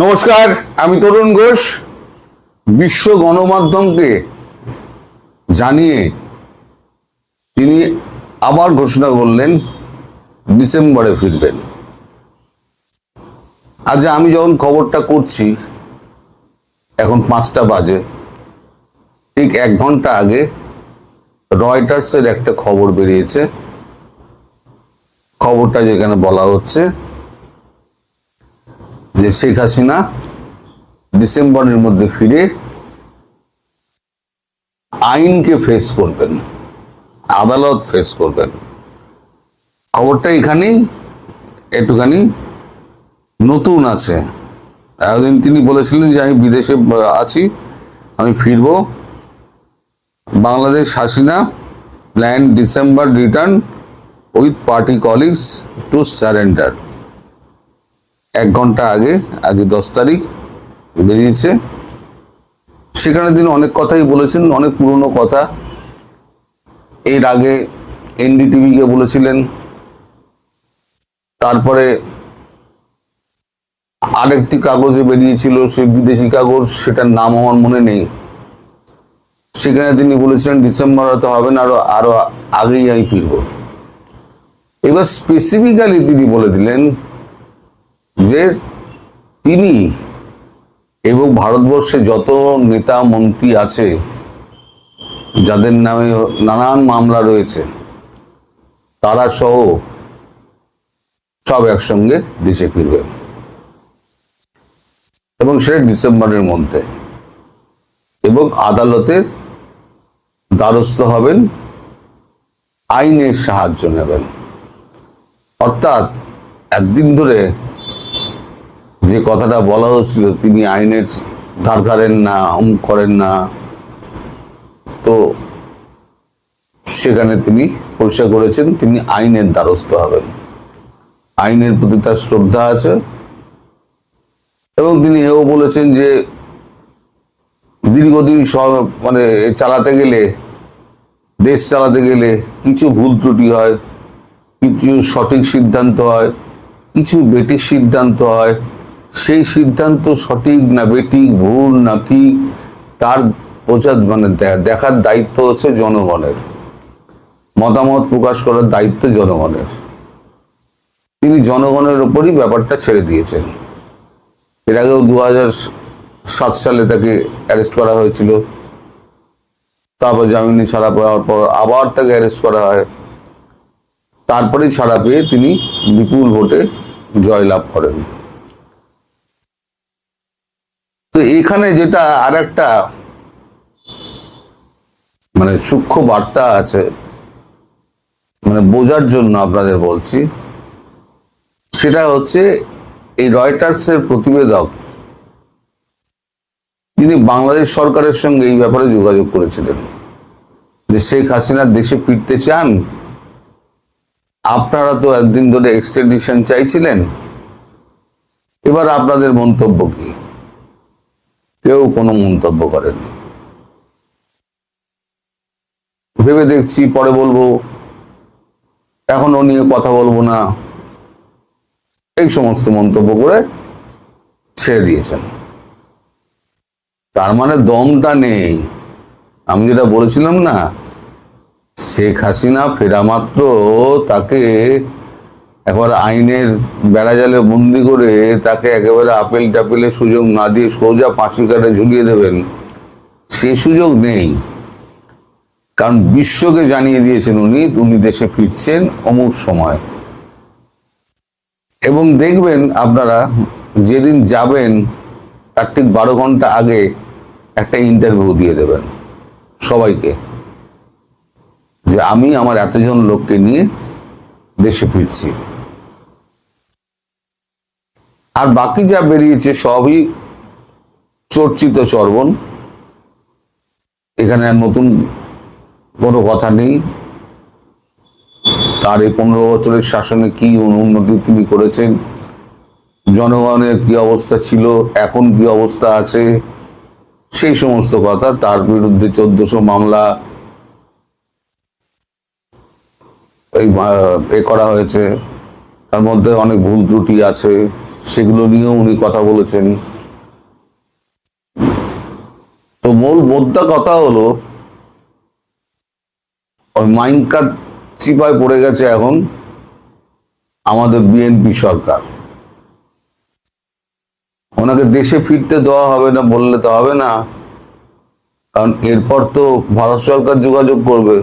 নমস্কার, আমি তরুণ ঘোষ। বিশ্ব গণমাধ্যমকে জানিয়ে তিনি আবার ঘোষণা করলেন ডিসেম্বরে ফিরবেন। আজ আমি যখন খবরটা করছি, এখন 5টা বাজে, ঠিক 1 ঘন্টা আগে রয়টার্সের একটা খবর বেরিয়েছে। খবরটা যেখানে বলা হচ্ছে যে শেখ হাসিনা ডিসেম্বরের মধ্যে ফিরে আইনকে ফেস করবেন, আদালত ফেস করবেন। খবরটা এখানেই একটুখানি নতুন আছে। এতদিন তিনি বলেছিলেন যে আমি বিদেশে আছি, আমি ফিরবো। Bangladesh Hasina plan December return with party colleagues to surrender. 1 ঘন্টা আগে, আজ 10 তারিখ বেরিয়েছে। সেখানে তিনি অনেক কথাই বলেছেন, অনেক পুরনো কথা। এর আগে এনডিটিভিকে বলেছিলেন, তারপরে আরেকটি কাগজে বেরিয়েছিল, সেই বিদেশি কাগজ, সেটার নাম আমার মনে নেই। সেখানে তিনি বলেছিলেন ডিসেম্বর হয়তো হবে না, আরো আগেই আমি ফিরব। এবার স্পেসিফিক্যালি তিনি বলে দিলেন যে তিনি এবং ভারতবর্ষে যত নেতা মন্ত্রী আছে যাদের নামে নানান মামলা রয়েছে, তারা সহ সব একসঙ্গে দেশে ফিরবে এবং সেটা ডিসেম্বরের মধ্যে, এবং আদালতের দ্বারস্থ হবেন, আইনের সাহায্য নেবেন। অর্থাৎ একদিন ধরে যে কথাটা বলা হচ্ছিল তিনি আইনের ধার ধারেন না, করেন না, তো সেখানে তিনি পরিষ্কার করেছেন তিনি আইনের দ্বারস্থ হবেন। আইনের প্রতি তার শ্রদ্ধা আছে এবং তিনি এও বলেছেন যে দীর্ঘদিন মানে চালাতে গেলে, দেশ চালাতে গেলে কিছু ভুল ত্রুটি হয়, কিছু সঠিক সিদ্ধান্ত হয়, কিছু বেঠিক সিদ্ধান্ত হয়। সেই সিদ্ধান্ত সঠিক না বেঠিক, ভুল না ঠিক, তার মানে দেখার দায়িত্ব হচ্ছে জনগণের, মতামত প্রকাশ করার দায়িত্ব জনগণের। তিনি জনগণের উপরই ব্যাপারটা ছেড়ে দিয়েছেন। এর আগেও 2007 সালে তাকে অ্যারেস্ট করা হয়েছিল, তারপর জামিনে ছাড়া পাওয়ার পর আবার তাকে অ্যারেস্ট করা হয়, তারপরেই ছাড়া পেয়ে তিনি বিপুল ভোটে জয়লাভ করেন। তো এখানে যেটা আর একটা মানে সূক্ষ্ম বার্তা আছে, মানে বোঝার জন্য আপনাদের বলছি, সেটা হচ্ছে এই রয়টার্সের প্রতিবেদক তিনি বাংলাদেশ সরকারের সঙ্গে এই ব্যাপারে যোগাযোগ করেছিলেন যে শেখ হাসিনা দেশে ফিরতে চান, আপনারা তো একদিন ধরে এক্সট্রাডিশন চাইছিলেন, এবার আপনাদের মন্তব্য কি? কেউ কোনো মন্তব্য করেননি। ভেবে দেখছি, পরে বলবো, এখনো নিয়ে কথা বলবো না, এই সমস্ত মন্তব্য করে ছেড়ে দিয়েছেন। তার মানে দমটা নেই। আমি যেটা বলেছিলাম না, শেখ হাসিনা ফেরা মাত্র তাকে একবার আইনের বেড়াজালে বন্দি করে তাকে একেবারে আপেল টাপেলের সুযোগ না দিয়ে সোজা ফাঁসি কাটে ঝুলিয়ে দেবেন, সে সুযোগ নেই। কারণ বিশ্বকে জানিয়ে দিয়েছেন উনি দেশে ফিরছেন অমুক সময়। এবং দেখবেন আপনারা যেদিন যাবেন তার ঠিক 12 ঘন্টা আগে একটা ইন্টারভিউ দিয়ে দেবেন সবাইকে, যে আমি আমার এতজন লোককে নিয়ে দেশে ফিরছি। আর বাকি যা বেরিয়েছে সবই চর্চিত চর্বণ, এখানে আর নতুন কোনো কথা নেই। তার এই 15 বছরের শাসনে কি উন্নতি তিনি করেছেন, জনগণের কি অবস্থা ছিল, এখন কি অবস্থা আছে, সেই সমস্ত কথা। তার বিরুদ্ধে 1400 মামলা করা হয়েছে, তার মধ্যে অনেক ভুল ত্রুটি আছে, সেগুলো নিয়েও উনি কথা বলেছেন। তো মূল মোদ্দা কথা হলো, ওই মাইন্ড কাট চিপায় পড়ে গেছে এখন আমাদের বিএনপি সরকার। ওনাকে দেশে ফিরতে দেওয়া হবে না বললে তো হবে না, কারণ এরপর তো ভারত সরকার যোগাযোগ করবে,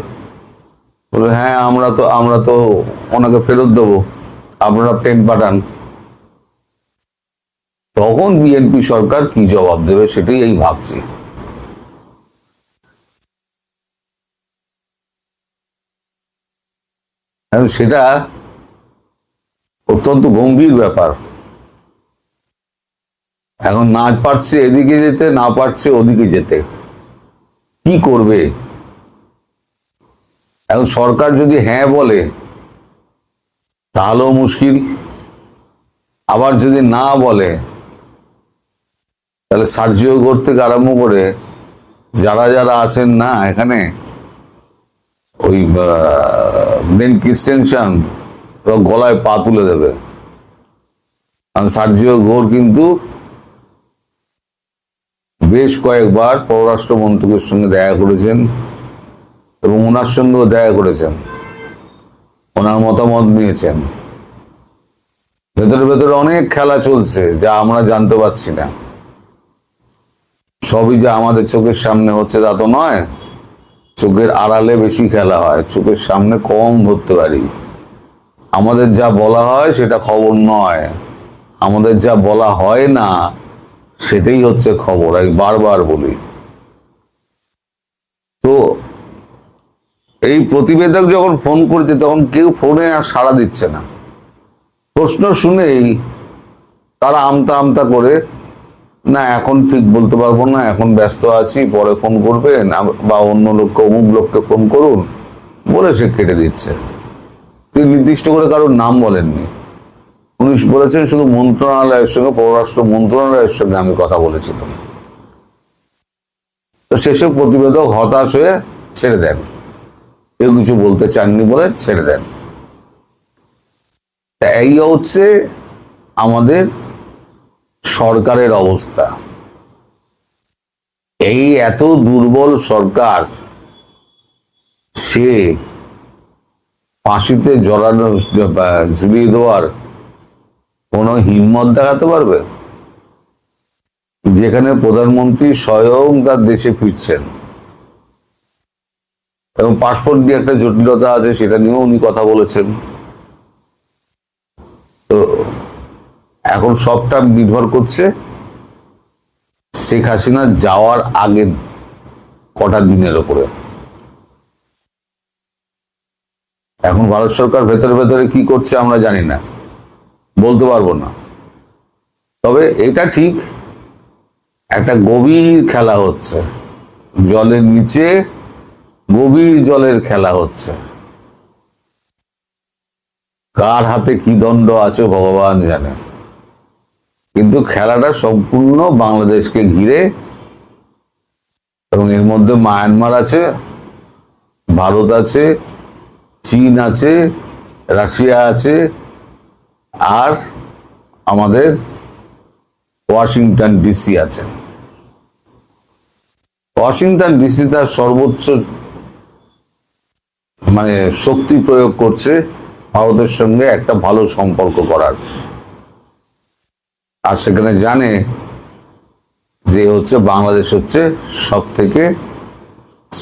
বলবে হ্যাঁ আমরা তো ওনাকে ফেরত দেবো, আপনারা প্লেন পাঠান। তখন বিএনপি সরকার কি জবাব দেবে সেটাই এই ভাবছি। সেটা অত্যন্ত গম্ভীর ব্যাপার। এখন না পারছে এদিকে যেতে, না পারছে ওদিকে যেতে, কি করবে? এখন সরকার যদি হ্যাঁ বলে তাহলেও মুশকিল, আবার যদি না বলে তাহলে সার্জিও ঘর থেকে আরম্ভ করে যারা যারা আছেন না এখানে, ওই ব্রেন ক্রিস্টেনশন গলায় পা তুলে দেবে। কারণ সার্জিও ঘোর কিন্তু বেশ কয়েকবার পররাষ্ট্রমন্ত্রীর সঙ্গে দেখা করেছেন এবং ওনার সঙ্গেও দেখা করেছেন, ওনার মতামত নিয়েছেন। ভেতরে ভেতরে অনেক খেলা চলছে যা আমরা জানতে পারছি না। সবই যে আমাদের চোখের সামনে হচ্ছে তা তো নয়, চোখের আড়ালে বেশি খেলা হয়, চোখের সামনে কম ধরতে পারি। আমাদের যা বলা হয় সেটা খবর নয়, আমাদের যা বলা হয় না সেটাই হচ্ছে খবর, আমি বারবার বলি। তো এই প্রতিবেদক যখন ফোন করছে তখন কেউ ফোনে আর সাড়া দিচ্ছে না। প্রশ্ন শুনেই তারা আমতা আমতা করে, না এখন ঠিক বলতে পারবো না, এখন ব্যস্ত আছি, পরে ফোন করবেন, বা অন্য লোককে অমুক লোককে ফোন করুন বলে সে কেটে দিচ্ছে। তিনি নির্দিষ্ট করে কারোর নাম বলেননি, উনি বলেছেন শুধু মন্ত্রণালয়ের সঙ্গে, পররাষ্ট্র মন্ত্রণালয়ের সঙ্গে আমি কথা বলেছিলাম। তো শেষে প্রতিবেদক হতাশ হয়ে ছেড়ে দেন, কেউ কিছু বলতে চাননি বলে ছেড়ে দেন। এই হচ্ছে আমাদের সরকারের অবস্থা। এই এত দুর্বল সরকার, সে ফাঁসিতে জড়ানো ঝুলিয়ে দেওয়ার কোনো হিম্মত দেখাতে পারবে? যেখানে প্রধানমন্ত্রী স্বয়ং তার দেশে ফিরছেন এবং পাসপোর্ট নিয়ে একটা জটিলতা আছে, সেটা নিয়েও উনি কথা বলেছেন। তো এখন সবটা নির্ভর করছে শেখ হাসিনা যাওয়ার আগে কটা দিনের উপরে। এখন ভারত সরকার ভেতরে ভেতরে কি করছে আমরা জানি না, বলতে পারবো না। তবে এটা ঠিক, একটা গভীর খেলা হচ্ছে, জলের নিচে গভীর জলের খেলা হচ্ছে। কার হাতে কি দণ্ড আছে ভগবান জানে, কিন্তু খেলাটা সম্পূর্ণ বাংলাদেশকে ঘিরে, এবং এর মধ্যে মায়ানমার আছে, ভারত আছে, চীন আছে, রাশিয়া আছে, আর আমাদের ওয়াশিংটন ডিসি আছে। ওয়াশিংটন ডিসি তার সর্বোচ্চ শক্তি প্রয়োগ করছে ভারতের সঙ্গে একটা ভালো সম্পর্ক করার, আর সেখানে জানে যে হচ্ছে বাংলাদেশ হচ্ছে সব থেকে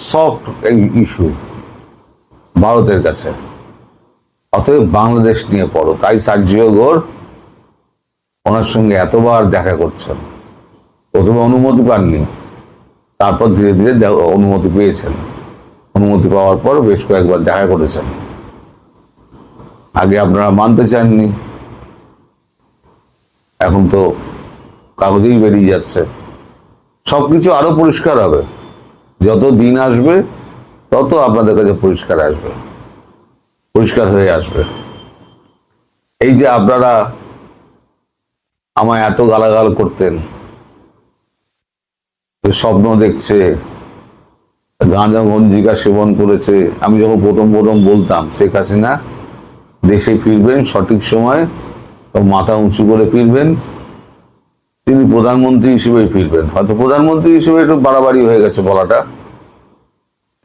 সফট ইস্যু ভারতের কাছে, অতএব বাংলাদেশ নিয়ে পড়ো। তাই সার্জিও ঘোর ওনার সঙ্গে এতবার দেখা করছেন। প্রথমে অনুমতি পাননি, তারপর ধীরে ধীরে অনুমতি পেয়েছেন। অনুমতি পাওয়ার পর বেশ কয়েকবার দেখা করেছেন। আগে আপনারা মানতে চাননি, এখন তো কাগজেই বেরিয়ে যাচ্ছে। সবকিছু আরো পরিষ্কার হবে, যত দিন আসবে তত আপনাদের কাছে পরিষ্কার আসবে, পরিষ্কার হয়ে আসবে। এই যে আপনারা আমায় এত গালাগাল করতেন, স্বপ্ন দেখছে, গাঁজা গঞ্জিকা সেবন করেছে, আমি যখন প্রথম প্রথম বলতাম শেখ হাসিনা দেশে ফিরবেন সঠিক সময়, মাথা উঁচু করে ফিরবেন, তিনি প্রধানমন্ত্রী হিসেবেই ফিরবেন। হয়তো প্রধানমন্ত্রী হিসেবে একটু বাড়াবাড়ি হয়ে গেছে বলাটা,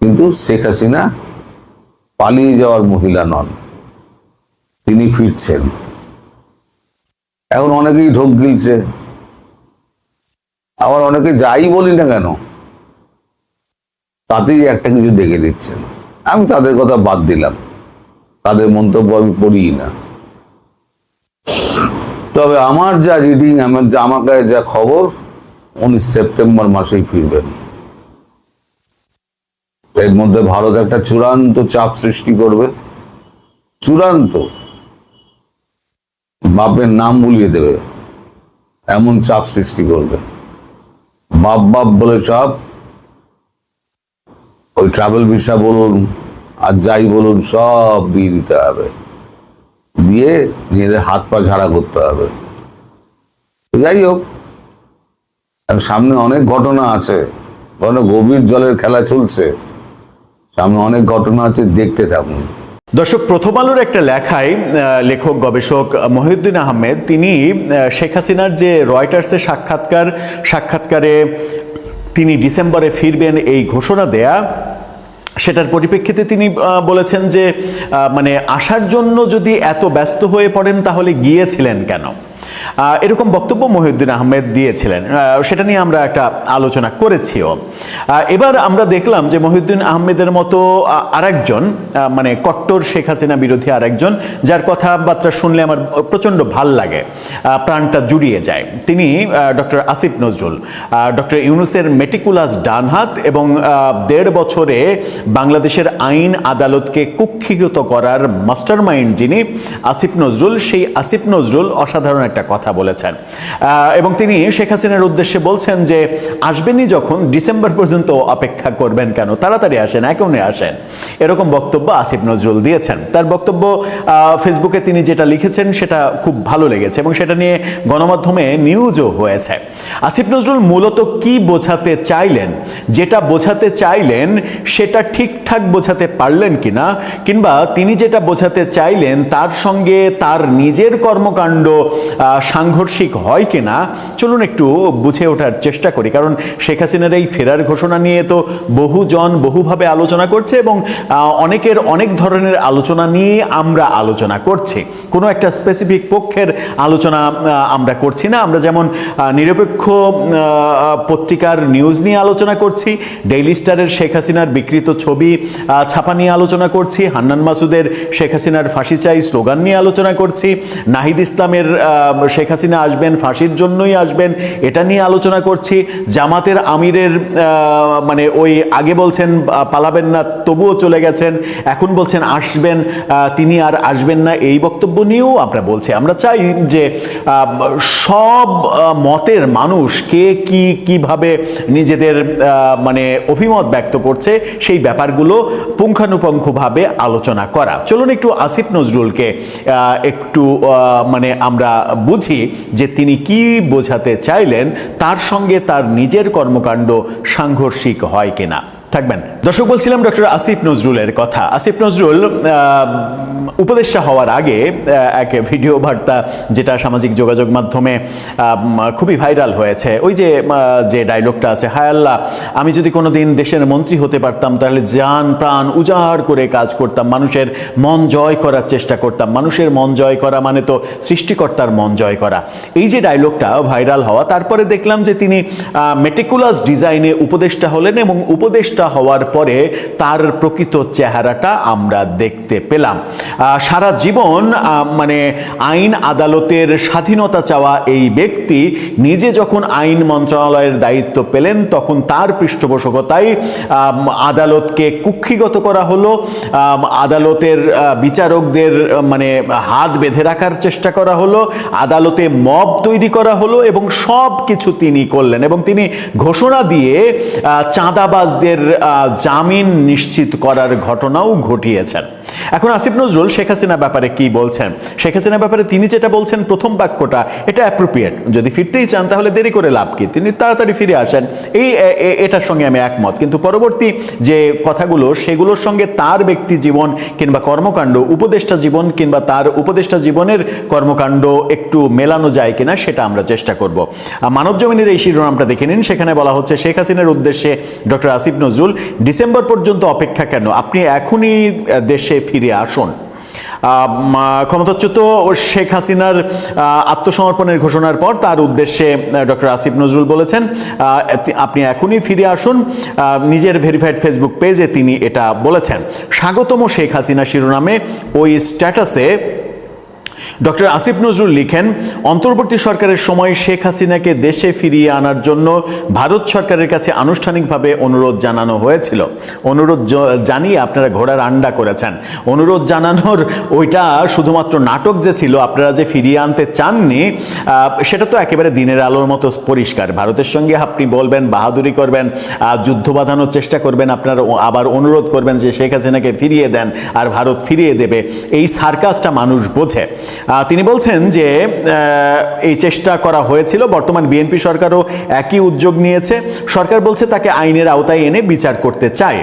কিন্তু শেখ হাসিনা পালিয়ে যাওয়ার মহিলা নন, তিনি ফিরছেন। এখন অনেকেই ঢোক গিলছে, আবার অনেকে যাই বলি না কেন তাতেই একটা কিছু দেখে দিচ্ছেন। আমি তাদের কথা বাদ দিলাম, তাদের মন্তব্য আমি পড়িই না। তবে আমার যা রিডিং, আমার কাছে যা খবর, 19 সেপ্টেম্বর মাসেই ফিরবেন। এর মধ্যে ভারত একটা চূড়ান্ত চাপ সৃষ্টি করবে, চূড়ান্ত, বাপের নাম ভুলিয়ে দেবে এমন চাপ সৃষ্টি করবে। বাপ বাপ বলে চাপ, ওই ট্রাভেল ভিসা বলুন আর যাই বলুন সব দিয়ে দিতে হবে, দিয়ে নিজেদের হাত পা ঝাড়া করতে হবে। যাই হোক, সামনে অনেক ঘটনা আছে, গভীর জলের খেলা চলছে, সামনে অনেক ঘটনা আছে, দেখতে থাকুন। দর্শক, প্রথম আলোর একটা লেখায় লেখক গবেষক মহিউদ্দিন আহমেদ তিনি শেখ হাসিনার যে রয়টার্সের সাক্ষাৎকারে তিনি ডিসেম্বরে ফিরবেন এই ঘোষণা দেয়া, সেটার পরিপ্রেক্ষিতে তিনি বলেছেন যে মানে আসার জন্য যদি এত ব্যস্ত হয়ে পড়েন তাহলে গিয়েছিলেন কেন, এরকম বক্তব্য মহিউদ্দিন আহমেদ দিয়েছিলেন। সেটা নিয়ে আমরা একটা আলোচনা করেছিও। এবার আমরা দেখলাম যে মহিউদ্দিন আহমেদের মতো আরেকজন, মানে কট্টর শেখ হাসিনা বিরোধী আরেকজন, যার কথাবার্তা শুনলে আমার প্রচণ্ড ভাল লাগে, প্রাণটা জুড়িয়ে যায়। তিনি ডক্টর আসিফ নজরুল, ডক্টর ইউনূসের মেটিকুলাস ডানহাত এবং 1.5 বছরে বাংলাদেশের আইন আদালতকে কুক্ষিগত করার মাস্টারমাইন্ড যিনি আসিফ নজরুল, সেই আসিফ নজরুল অসাধারণ একটা কথা বলেছেন। এবং তিনি শেখ হাসিনার উদ্দেশ্যে বলছেন যে আসবেনই যখন, ডিসেম্বর পর্যন্ত অপেক্ষা করবেন কেন, তাড়াতাড়ি আসেন, এখনই আসেন। এরকম বক্তব্য আসিফ নজরুল দিয়েছেন। তার বক্তব্য ফেসবুকে তিনি যেটা লিখেছেন সেটা খুব ভালো লেগেছে এবং সেটা নিয়ে গণমাধ্যমে নিউজও হয়েছে। আসিফ নজরুল মূলত কি বোঝাতে চাইলেন, যেটা বোঝাতে চাইলেন সেটা ঠিকঠাক বোঝাতে পারলেন কিনা, কিংবা তিনি যেটা বোঝাতে চাইলেন তার সঙ্গে তার নিজের কর্মকাণ্ড সাংঘর্ষিক হয় কিনা, চলুন একটু বুঝে ওঠার চেষ্টা করি। কারণ শেখ হাসিনার এই ফেরার ঘোষণা নিয়ে তো বহুজন বহুভাবে আলোচনা করছে এবং অনেকের অনেক ধরনের আলোচনা নিয়ে আমরা আলোচনা করছি, কোনো একটা স্পেসিফিক পক্ষের আলোচনা আমরা করছি না। আমরা যেমন নিরপেক্ষ পত্রিকার নিউজ নিয়ে আলোচনা করছি, ডেইলি স্টারের শেখ হাসিনার বিকৃত ছবি ছাপা নিয়ে আলোচনা করছি, হান্নান মাসুদের শেখ হাসিনার ফাঁসি চাই স্লোগান নিয়ে আলোচনা করছি, নাহিদ ইসলামের শেখ হাসিনা আসবেন ফাঁসির জন্যই আসবেন এটা নিয়ে আলোচনা করছি, জামাতের আমিরের মানে ওই আগে বলছেন পালাবেন না তবুও চলে গেছেন, এখন বলছেন আসবেন, তিনি আর আসবেন না, এই বক্তব্য নিয়েও আমরা বলছি। আমরা চাই যে সব মতের মানুষ কে কিভাবে নিজেদের মানে অভিমত ব্যক্ত করছে সেই ব্যাপারগুলো পুঙ্খানুপুঙ্খভাবে আলোচনা করা। চলুন একটু আসিফ নজরুলকে একটু মানে আমরা বুঝি যে তিনি কি বোঝাতে চাইলেন, তার সঙ্গে তার নিজের কর্মকাণ্ড সাংঘর্ষিক হয় কিনা। থাকবেন দর্শক। বলছিলাম ডক্টর আসিফ নজরুলের কথা। আসিফ নজরুল উপদেষ্টা হওয়ার আগে এক ভিডিও বার্তা যেটা সামাজিক যোগাযোগ মাধ্যমে খুবই ভাইরাল হয়েছে, ওই যে ডায়লগটা আছে, হায় আল্লাহ আমি যদি কোনোদিন দেশের মন্ত্রী হতে পারতাম তাহলে জান প্রাণ উজাড় করে কাজ করতাম, মানুষের মন জয় করার চেষ্টা করতাম। মানুষের মন জয় করা মানে তো সৃষ্টিকর্তার মন জয় করা। এই যে ডায়লগটা ভাইরাল হওয়া, তারপরে দেখলাম যে তিনি মেটিকুলাস ডিজাইনে উপদেষ্টা হলেন এবং উপদেষ্টা হওয়ার পরে তার প্রকৃত চেহারাটা আমরা দেখতে পেলাম। সারা জীবন মানে আইন আদালতের স্বাধীনতা চাওয়া এই ব্যক্তি নিজে যখন আইন মন্ত্রণালয়ের দায়িত্ব পেলেন তখন তার পৃষ্ঠপোষকতায় আদালতকে কুক্ষিগত করা হলো, আদালতের বিচারকদের মানে হাত বেঁধে রাখার চেষ্টা করা হলো, আদালতে মব তৈরি করা হলো এবং সব কিছু তিনি করলেন। এবং তিনি ঘোষণা দিয়ে চাঁদাবাজদের জামিন নিশ্চিত করার ঘটনাও ঘটিয়েছেন। এখন আসিফ নজরুল শেখ হাসিনা ব্যাপারে কি বলছেন? শেখ হাসিনা ব্যাপারে তিনি যেটা বলছেন প্রথম বাক্যটা এটা অ্যাপ্রোপ্রিয়েট। যদি ফিরতেই চান তাহলে দেরি করে লাভ কি, তিনি তাড়াতাড়ি ফিরে আসেন, এটার সঙ্গে আমি একমত। কিন্তু পরবর্তী যে কথাগুলো সেগুলোর সঙ্গে তার ব্যক্তি জীবন কিংবা কর্মকাণ্ড, উপদেষ্টা জীবন কিংবা তার উপদেষ্টা জীবনের কর্মকাণ্ড একটু মেলানো যায় কিনা সেটা আমরা চেষ্টা করব। মানবজমিনের এই শিরোনামটা দেখে নিন, সেখানে বলা হচ্ছে শেখ হাসিনার উদ্দেশ্যে ডক্টর আসিফ নজরুল, ডিসেম্বর পর্যন্ত অপেক্ষা কেন, আপনি এখনই দেশে ফিরে আসুন। ক্ষমতাচ্যুত শেখ হাসিনার আত্মসমর্পণের ঘোষণার পর তার উদ্দেশ্যে ডক্টর আসিফ নজরুল বলেছেন আপনি এখনই ফিরে আসুন। নিজের ভেরিফাইড ফেসবুক পেজে তিনি এটা বলেছেন। স্বাগতম শেখ হাসিনা শিরোনামে ওই স্ট্যাটাসে ডক্টর আসিফ নজরুল লিখেন, অন্তর্বর্তী সরকারের সময় শেখ হাসিনাকে দেশে ফিরিয়ে আনার জন্য ভারত সরকারের কাছে আনুষ্ঠানিকভাবে অনুরোধ জানানো হয়েছিল। অনুরোধ জানিয়ে আপনারা ঘোড়ার আন্ডা করেছেন। অনুরোধ জানানোর ওইটা শুধুমাত্র নাটক যে ছিল, আপনারা যে ফিরিয়ে আনতে চাননি সেটা তো একেবারে দিনের আলোর মতো পরিষ্কার। ভারতের সঙ্গে আপনি বলবেন, বাহাদুরি করবেন, যুদ্ধ বাঁধানোর চেষ্টা করবেন, আপনারা আবার অনুরোধ করবেন যে শেখ হাসিনাকে ফিরিয়ে দেন, আর ভারত ফিরিয়ে দেবে। এই সার্কাসটা মানুষ বোঝে। তিনি বলছেন যে এই চেষ্টা করা হয়েছিল, বর্তমান বিএনপি সরকারও একই উদ্যোগ নিয়েছে। সরকার বলছে তাকে আইনের আওতায় এনে বিচার করতে চায়,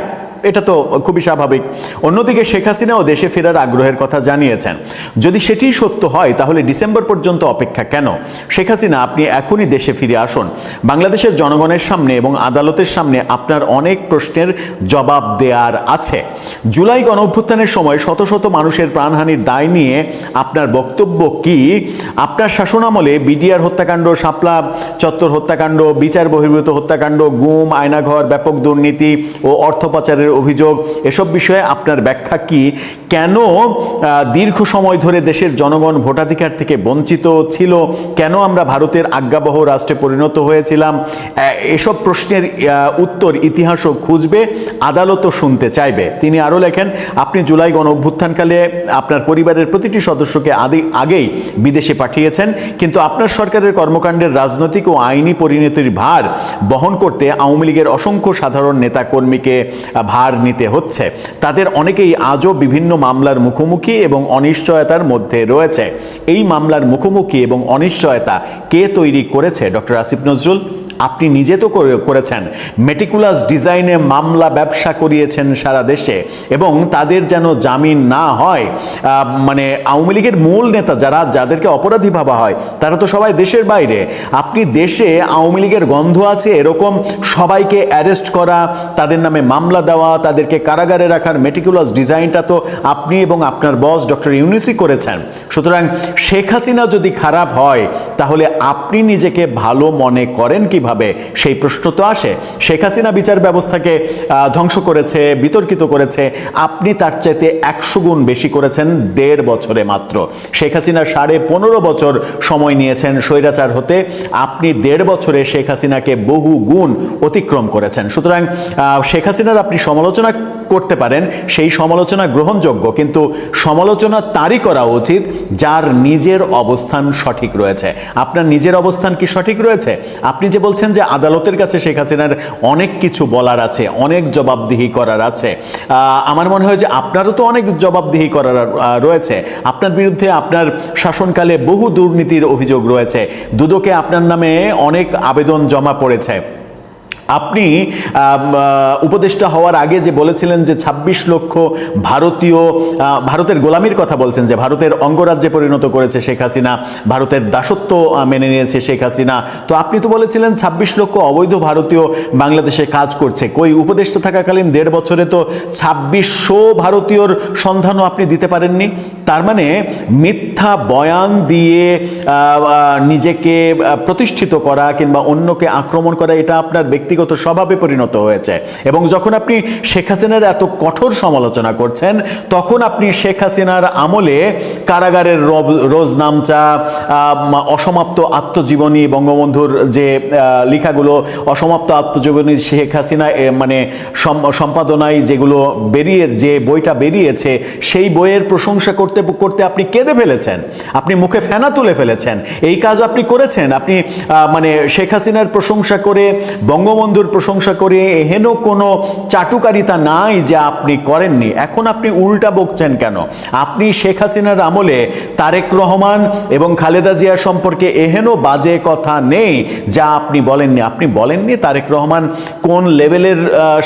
এটা তো খুবই স্বাভাবিক। অন্যদিকে শেখ হাসিনাও দেশে ফেরার আগ্রহের কথা জানিয়েছেন। যদি সেটি সত্য হয় তাহলে ডিসেম্বর পর্যন্ত অপেক্ষা কেন? শেখ হাসিনা, আপনি এখনই দেশে ফিরে আসুন। বাংলাদেশের জনগণের সামনে এবং আদালতের সামনে আপনার অনেক প্রশ্নের জবাব দেওয়ার আছে। জুলাই গণঅভ্যুত্থানের সময় শত শত মানুষের প্রাণহানির দায় নিয়ে আপনার বক্তব্য কি? আপনার শাসনামলে বিডিআর হত্যাকাণ্ড, শাপলা চত্বর হত্যাকাণ্ড, বিচার বহির্ভূত হত্যাকাণ্ড, গুম, আয়নাঘর, ব্যাপক দুর্নীতি ও অর্থ পাচারের অভিযোগ, এসব বিষয়ে আপনার ব্যাখ্যা কি? কেন দীর্ঘ সময় ধরে দেশের জনগণ ভোটাধিকার থেকে বঞ্চিত ছিল? কেন আমরা ভারতের আজ্ঞাবহ রাষ্ট্রে পরিণত হয়েছিলাম? এসব প্রশ্নের উত্তর ইতিহাসও খুঁজবে, আদালতও শুনতে চাইবে। তিনি আরও লেখেন, আপনি জুলাই গণ অভ্যুত্থানকালে আপনার পরিবারের প্রতিটি সদস্যকে আগেই বিদেশে পাঠিয়েছেন, কিন্তু আপনার সরকারের কর্মকাণ্ডের রাজনৈতিক ও আইনি পরিণতির ভার বহন করতে আওয়ামী লীগের অসংখ্য সাধারণ নেতাকর্মীকে ভার নিতে হচ্ছে। তাদের অনেকেই আজও বিভিন্ন মামলার মুখোমুখি এবং অনিশ্চয়তার মধ্যে রয়েছে। এই মামলার মুখোমুখি এবং অনিশ্চয়তা কে তৈরি করেছে? ডক্টর আসিফ নজরুল, আপনি নিজে তো করেছেন। মেটিকুলাস ডিজাইনে মামলা ব্যবসা করিয়েছেন সারা দেশে, এবং তাদের যেন জামিন না হয়। মানে আওয়ামী লীগের মূল নেতা যাদেরকে অপরাধী ভাবা হয় তারা তো সবাই দেশের বাইরে। আপনি দেশে আওয়ামী লীগের গন্ধ আছে এরকম সবাইকে অ্যারেস্ট করা, তাদের নামে মামলা দেওয়া, তাদেরকে কারাগারে রাখার মেটিকুলাস ডিজাইনটা তো আপনি এবং আপনার বস ডক্টর ইউনূসই করেছেন। সুতরাং শেখ হাসিনা যদি খারাপ হয় তাহলে আপনি নিজেকে ভালো মনে করেন কিভাবে? সেই প্রশ্ন তো আসে। শেখ হাসিনা বিচার ব্যবস্থাকে ধ্বংস করেছে, বিতর্কিত করেছে, আপনি তার চাইতে 100 গুণ বেশি করেছেন 1.5 বছরে মাত্র। শেখ হাসিনা 15.5 বছর সময় নিয়েছেন স্বৈরাচার হতে, আপনি 1.5 বছরে শেখ হাসিনাকে বহু গুণ অতিক্রম করেছেন। সুতরাং শেখ হাসিনার আপনি সমালোচনা করতে পারেন, সেই সমালোচনা গ্রহণযোগ্য, কিন্তু সমালোচনা তারই করা উচিত যার নিজের অবস্থান সঠিক রয়েছে। আপনার নিজের অবস্থান কি সঠিক রয়েছে? আপনি যে বলছেন যে আদালতের কাছে শেখ হাসিনার অনেক কিছু বলার আছে, অনেক জবাবদিহি করার আছে, আমার মনে হয় যে আপনারও তো অনেক জবাবদিহি করার রয়েছে। আপনার বিরুদ্ধে আপনার শাসনকালে বহু দুর্নীতির অভিযোগ রয়েছে, দুদকে আপনার নামে অনেক আবেদন জমা পড়েছে। আপনি উপদেষ্টা হওয়ার আগে যে বলেছিলেন যে 26 লক্ষ ভারতের গোলামির কথা বলছেন, যে ভারতের অঙ্গরাজ্যে পরিণত করেছে শেখ হাসিনা, ভারতের দাসত্ব মেনে নিয়েছে শেখ হাসিনা। তো আপনি তো বলেছিলেন 26 লক্ষ অবৈধ ভারতীয় বাংলাদেশে কাজ করছে। কই উপদেষ্টা থাকাকালীন 1.5 বছরে তো 2600 ভারতীয়র সন্ধানও আপনি দিতে পারেননি। তার মানে মিথ্যা বয়ান দিয়ে নিজেকে প্রতিষ্ঠিত করা কিংবা অন্যকে আক্রমণ করা, এটা আপনার ব্যক্তিগত স্বভাবে পরিণত হয়েছে। এবং যখন আপনি শেখ হাসিনার এত কঠোর সমালোচনা করছেন, তখন আপনি শেখ হাসিনার আমলে কারাগারের রোজনামচা, অসমাপ্ত আত্মজীবনী, বঙ্গবন্ধুর যে লেখাগুলো, অসমাপ্ত আত্মজীবনী শেখ হাসিনা মানে সম্পাদনায় যে বইটা বেরিয়েছে, সেই বইয়ের প্রশংসা করতে করতে আপনি কেঁদে ফেলেছেন, আপনি মুখে ফেনা তুলে ফেলেছেন। এই কাজ আপনি করেছেন। আপনি মানে শেখ হাসিনার প্রশংসা করে বঙ্গবন্ধু বঙ্গবন্ধুর প্রশংসা করে এহেন কোনো চাটুকারিতা নাই যা আপনি করেননি। এখন আপনি উল্টা বকছেন কেন? আপনি শেখ হাসিনার আমলে তারেক রহমান এবং খালেদা জিয়া সম্পর্কে এহেন বাজে কথা নেই যা আপনি বলেননি। আপনি বলেননি তারেক রহমান কোন লেভেলের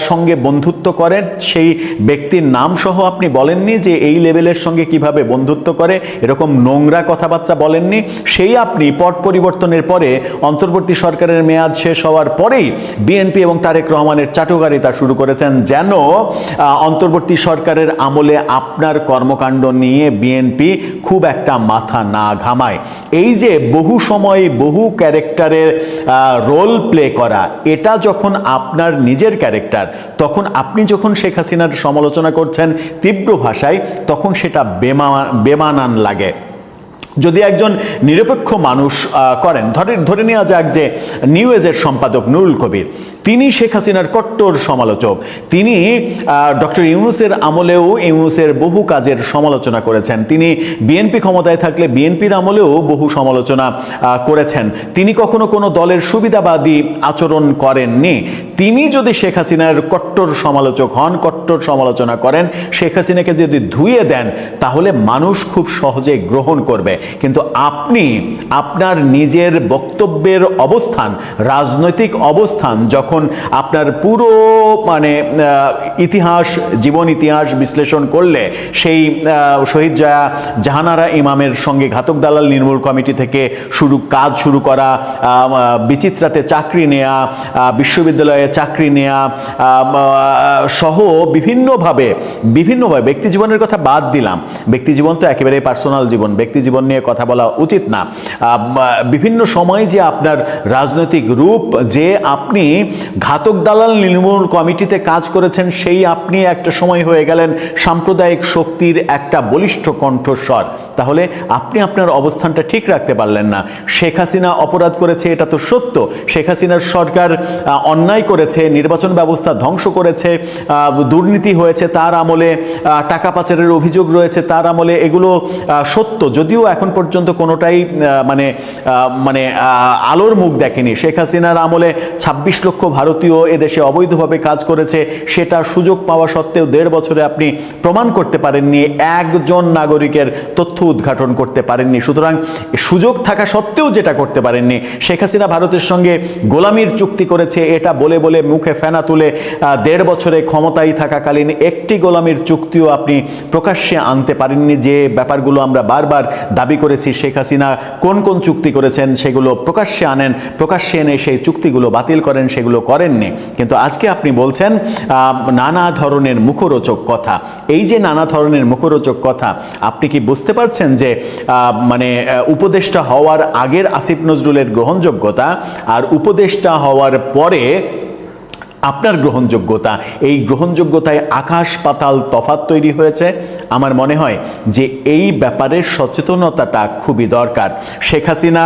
সঙ্গে বন্ধুত্ব করেন, সেই ব্যক্তির নাম সহ আপনি বলেননি যে এই লেভেলের সঙ্গে কিভাবে বন্ধুত্ব করে, এরকম নোংরা কথাবার্তা বলেননি। সেই আপনি পট পরিবর্তনের পরে অন্তর্বর্তী সরকারের মেয়াদ শেষ হওয়ার পরেই বিএনপি এবং তারেক রহমানের চাটুকারিতা শুরু করেছেন, যেন অন্তর্বর্তী সরকারের আমলে আপনার কর্মকাণ্ড নিয়ে বিএনপি খুব একটা মাথা না ঘামায়। এই যে বহু সময় বহু ক্যারেক্টারের রোল প্লে করা, এটা যখন আপনার নিজের ক্যারেক্টার, তখন আপনি যখন শেখ হাসিনার সমালোচনা করছেন তীব্র ভাষায়, তখন সেটা বেমানান লাগে। যদি একজন নিরপেক্ষ মানুষ করেন, ধরে নেওয়া যাক যে নিউ এজের সম্পাদক নুরুল কবির, তিনি শেখ হাসিনার কট্টর সমালোচক, তিনি ডক্টর ইউনূসের আমলেও ইউনূসের বহু কাজের সমালোচনা করেছেন, তিনি বিএনপি ক্ষমতায় থাকলে বিএনপির আমলেও বহু সমালোচনা করেছেন, তিনি কখনো কোনো দলের সুবিধাবাদী আচরণ করেননি। তিনি যদি শেখ হাসিনার কট্টর সমালোচক হন, কট্টর সমালোচনা করেন, শেখ হাসিনাকে যদি ধুয়ে দেন, তাহলে মানুষ খুব সহজে গ্রহণ করবে। কিন্তু আপনি আপনার নিজের বক্তব্যের অবস্থান, রাজনৈতিক অবস্থান, যখন আপনার পুরো ইতিহাস, জীবন ইতিহাস বিশ্লেষণ করলে সেই শহীদ জাহানারা ইমামের সঙ্গে ঘাতক দালাল নির্মূল কমিটি থেকে কাজ শুরু করা, বিচিত্রাতে চাকরি নেয়া, বিশ্ববিদ্যালয়ে চাকরি নেয়া সহ বিভিন্নভাবে ব্যক্তি জীবনের কথা বাদ দিলাম, ব্যক্তি জীবন তো একেবারে পার্সোনাল জীবন, ব্যক্তি জীবন নিয়ে কথা বলা উচিত না। বিভিন্ন সময় যে আপনার রাজনৈতিক রূপ, যে আপনি ঘাতক দালাল নির্মূল কমিটিতে কাজ করেছেন, সেই আপনি একটা সময় হয়ে গেলেন সাম্প্রদায়িক শক্তির একটা বলিষ্ঠ কণ্ঠস্বর। তাহলে আপনি আপনার অবস্থানটা ঠিক রাখতে পারলেন না। শেখ হাসিনা অপরাধ করেছে, এটা তো সত্য। শেখ হাসিনার সরকার অন্যায় করেছে, নির্বাচন ব্যবস্থা ধ্বংস করেছে, দুর্নীতি হয়েছে তার আমলে, টাকা পাচারের অভিযোগ রয়েছে তার আমলে, এগুলো সত্য। যদিও এখন পর্যন্ত কোনোটাই আলোর মুখ দেখেনি। শেখ হাসিনার আমলে 26 লক্ষ ভারতীয় এদেশে অবৈধভাবে কাজ করেছে, সেটা সুযোগ পাওয়া সত্ত্বেও 1.5 বছরে আপনি প্রমাণ করতে পারেননি, একজন নাগরিকের তথ্য উদ্ঘাটন করতে পারেননি। সুতরাং সুযোগ থাকা সত্ত্বেও যেটা করতে পারেননি, শেখ হাসিনা ভারতের সঙ্গে গোলামির চুক্তি করেছে এটা বলে বলে মুখে ফেনা তুলে 1.5 বছরে ক্ষমতায় থাকাকালীন একটি গোলামির চুক্তিও আপনি প্রকাশ্যে আনতে পারেননি। যে ব্যাপারগুলো আমরা বারবার দাবি করেছি, শেখ হাসিনা কোন কোন চুক্তি করেছেন সেগুলো প্রকাশ্যে আনেন, প্রকাশ্যে এনে সেই চুক্তিগুলো বাতিল করেন, সেগুলো করেননি। কিন্তু আজকে আপনি বলছেন নানা ধরনের মুখরোচক কথা। এই যে নানা ধরনের মুখরোচক কথা, আপনি কি বুঝতে পারছেন যে উপদেষ্টা হওয়ার আগের আসিফ নজরুলের গ্রহণযোগ্যতা আর উপদেষ্টা হওয়ার পরে আপনার গ্রহণযোগ্যতা, এই গ্রহণযোগ্যতায় আকাশ পাতাল তফাৎ তৈরি হয়েছে? আমার মনে হয় যে এই ব্যাপারে সচেতনতাটা খুবই দরকার। শেখ হাসিনা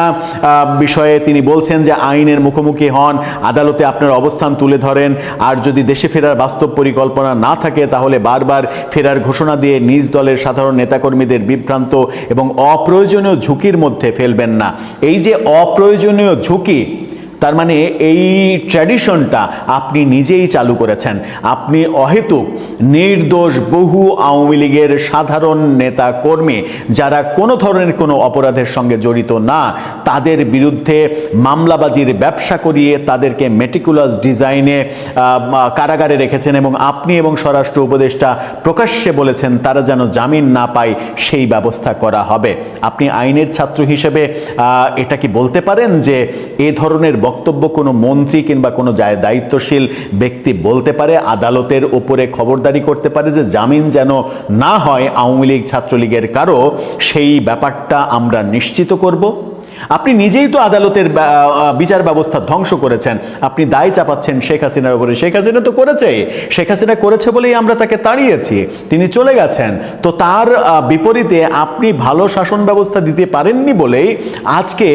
বিষয়ে তিনি বলছেন যে আইনের মুখোমুখি হন, আদালতে আপনার অবস্থান তুলে ধরেন, আর যদি দেশে ফেরার বাস্তব পরিকল্পনা না থাকে তাহলে বারবার ফেরার ঘোষণা দিয়ে নিজ দলের সাধারণ নেতাকর্মীদের বিভ্রান্ত এবং অপ্রয়োজনীয় ঝুঁকির মধ্যে ফেলবেন না। এই যে অপ্রয়োজনীয় ঝুঁকি, তার মানে এই ট্র্যাডিশনটা আপনি নিজেই চালু করেছেন। আপনি অহেতুক নির্দোষ বহু আওয়ামী লীগের সাধারণ নেতা কর্মী যারা কোনো ধরনের কোনো অপরাধের সঙ্গে জড়িত না, তাদের বিরুদ্ধে মামলাবাজির ব্যবসা করিয়ে তাদেরকে মেটিকুলাস ডিজাইনে কারাগারে রেখেছেন, এবং আপনি এবং স্বরাষ্ট্র উপদেষ্টা প্রকাশ্যে বলেছেন তারা যেন জামিন না পায় সেই ব্যবস্থা করা হবে। আপনি আইনের ছাত্র হিসেবে এটা কি বলতে পারেন যে এ ধরনের বক্তব্য কোনো মন্ত্রী কিংবা কোনো দায়িত্বশীল ব্যক্তি বলতে পারে, আদালতের ওপরে খবরদারি করতে পারে যে জামিন যেন না হয় আওয়ামী লীগ ছাত্রলীগের কারো, সেই ব্যাপারটা আমরা নিশ্চিত করব? আপনি নিজেই তো আদালতের বিচার ব্যবস্থা ধ্বংস করেছেন, আপনি দায় চাপাচ্ছেন শেখ হাসিনার উপরে। শেখ হাসিনা তো করেছে, শেখ হাসিনা করেছে বলেই আমরা তাকে তাড়িয়েছি, তিনি চলে গেছেন। তো তার বিপরীতে আপনি ভালো শাসন ব্যবস্থা দিতে পারেননি বলেই আজকে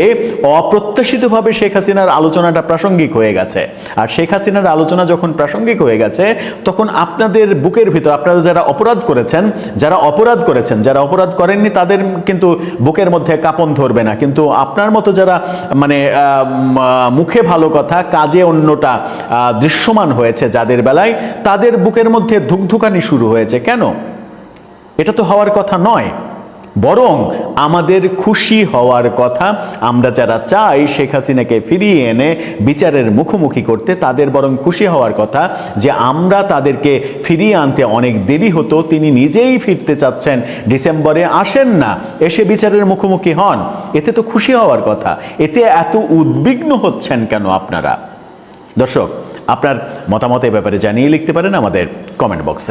অপ্রত্যাশিতভাবে শেখ হাসিনার আলোচনাটা প্রাসঙ্গিক হয়ে গেছে। আর শেখ হাসিনার আলোচনা যখন প্রাসঙ্গিক হয়ে গেছে, তখন আপনাদের বুকের ভিতর, আপনারা যারা অপরাধ করেছেন, যারা অপরাধ করেননি, তাদের কিন্তু বুকের মধ্যে কাঁপন ধরবে না, কিন্তু আপনার মতো যারা মানে মুখে ভালো কথা কাজে অন্যটা দৃশ্যমান হয়েছে যাদের বেলায়, তাদের বুকের মধ্যে ধুকধুকানি শুরু হয়েছে কেন? এটা তো হওয়ার কথা নয়। বরং আমাদের খুশি হওয়ার কথা, আমরা যারা চাই শেখ হাসিনাকে ফিরিয়ে এনে বিচারের মুখোমুখি করতে, তাদের বরং খুশি হওয়ার কথা যে আমরা তাদেরকে ফিরিয়ে আনতে অনেক দেরি হতো, তিনি নিজেই ফিরতে চাচ্ছেন ডিসেম্বরে, আসেন না, এসে বিচারের মুখোমুখি হন। এতে তো খুশি হওয়ার কথা। এতে এত উদ্বিগ্ন হচ্ছেন কেন আপনারা? দর্শক, আপনার মতামত এ ব্যাপারে জানিয়ে লিখতে পারেন আমাদের কমেন্ট বক্সে।